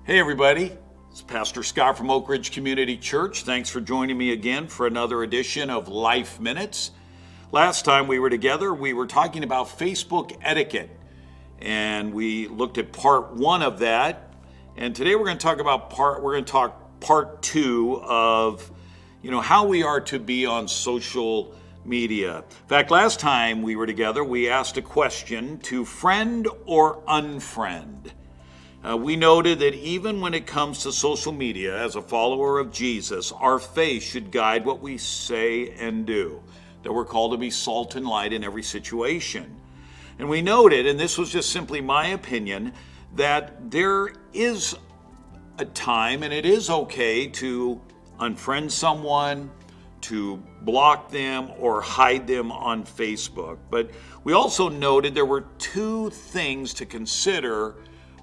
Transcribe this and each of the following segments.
Hey everybody, it's Pastor Scott from Oak Ridge Community Church. Thanks for joining me again for another edition of Life Minutes. Last time we were together, we were talking about Facebook etiquette, and we looked at part one of that. And today we're going to talk part two of, how we are to be on social media. In fact, last time we were together, we asked a question: to friend or unfriend? We noted that even when it comes to social media, as a follower of Jesus, our faith should guide what we say and do, that we're called to be salt and light in every situation. And we noted, and this was just simply my opinion, that there is a time, and it is okay to unfriend someone, to block them, or hide them on Facebook. But we also noted there were two things to consider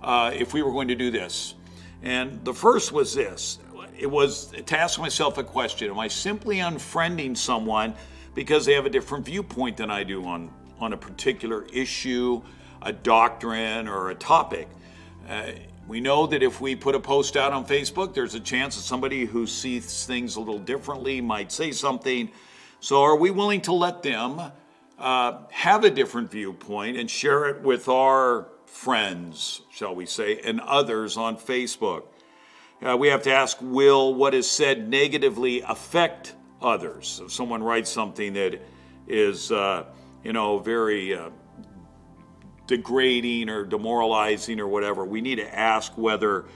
if we were going to do this. And the first was this. It was to ask myself a question: am I simply unfriending someone because they have a different viewpoint than I do on a particular issue, a doctrine, or a topic? We know that if we put a post out on Facebook, there's a chance that somebody who sees things a little differently might say something. So are we willing to let them have a different viewpoint and share it with our friends, shall we say, and others on Facebook? We have to ask, will what is said negatively affect others? If someone writes something that is, very degrading or demoralizing or whatever, we need to ask whether,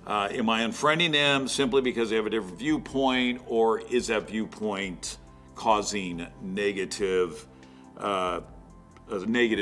am I unfriending them simply because they have a different viewpoint, or is that viewpoint causing a negative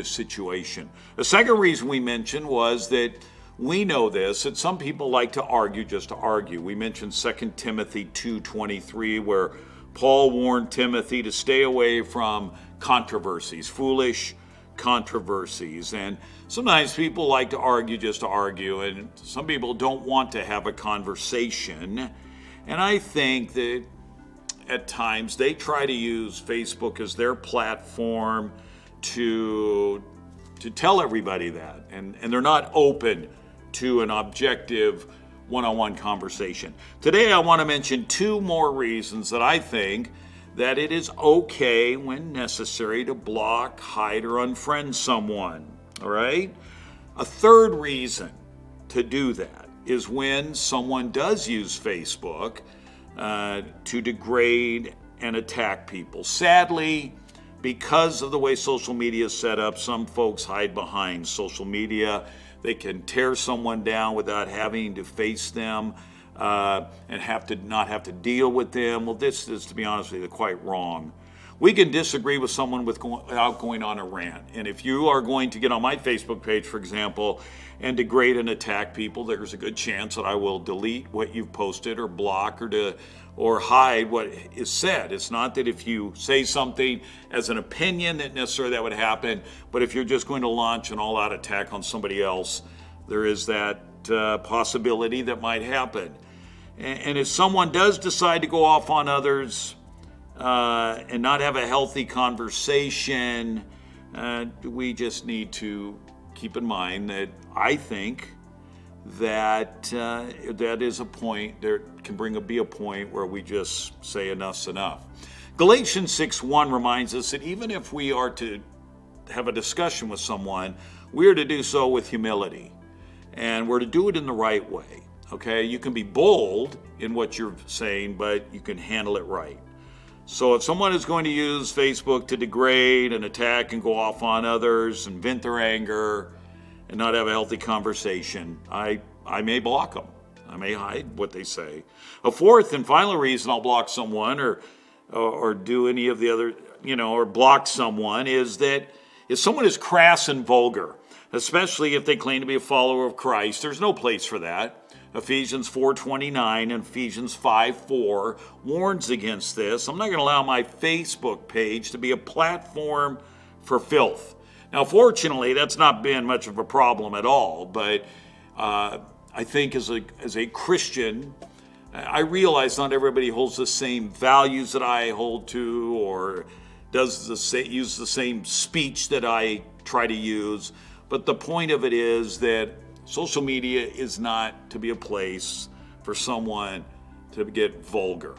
situation? The second reason we mentioned was that we know this, that some people like to argue just to argue. We mentioned 2 Timothy 2:23, where Paul warned Timothy to stay away from controversies, foolish controversies. And sometimes people like to argue just to argue, and some people don't want to have a conversation. And I think that at times they try to use Facebook as their platform to tell everybody that, and they're not open to an objective one-on-one conversation. Today I want to mention two more reasons that I think that it is okay when necessary to block, hide, or unfriend someone. All right? A third reason to do that is when someone does use Facebook to degrade and attack people. Sadly, because of the way social media is set up, some folks hide behind social media. They can tear someone down without having to face them and not have to deal with them. Well, this is, to be honest with you, quite wrong. We can disagree with someone without going on a rant. And if you are going to get on my Facebook page, for example, and degrade and attack people, there's a good chance that I will delete what you've posted or block or hide what is said. It's not that if you say something as an opinion that necessarily that would happen, but if you're just going to launch an all-out attack on somebody else, there is that possibility that might happen. And if someone does decide to go off on others and not have a healthy conversation, we just need to keep in mind that I think that that is a point, there can be a point where we just say enough's enough. Galatians 6:1 reminds us that even if we are to have a discussion with someone, we are to do so with humility, and we're to do it in the right way. Okay, you can be bold in what you're saying, but you can handle it right. So if someone is going to use Facebook to degrade and attack and go off on others and vent their anger and not have a healthy conversation, I may block them. I may hide what they say. A fourth and final reason I'll block someone or do any of the other, or block someone is that if someone is crass and vulgar, especially if they claim to be a follower of Christ, there's no place for that. Ephesians 4:29 and Ephesians 5:4 warns against this. I'm not going to allow my Facebook page to be a platform for filth. Now, fortunately, that's not been much of a problem at all, but I think as a Christian, I realize not everybody holds the same values that I hold to, or use the same speech that I try to use. But the point of it is that Social media is not to be a place for someone to get vulgar,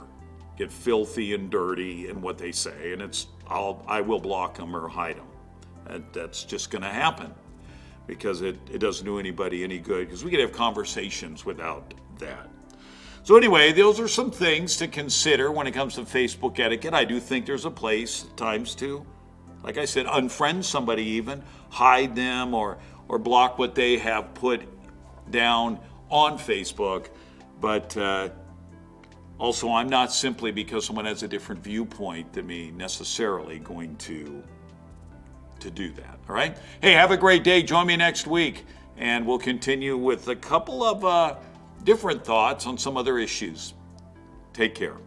get filthy and dirty in what they say, and I will block them or hide them. That's just going to happen because it doesn't do anybody any good, because we could have conversations without that. So anyway, those are some things to consider when it comes to Facebook etiquette. I do think there's a place at times to, like I said, unfriend somebody, even hide them or block what they have put down on Facebook. But also, I'm not simply because someone has a different viewpoint than me necessarily going to do that. All right? Hey, have a great day. Join me next week, and we'll continue with a couple of different thoughts on some other issues. Take care.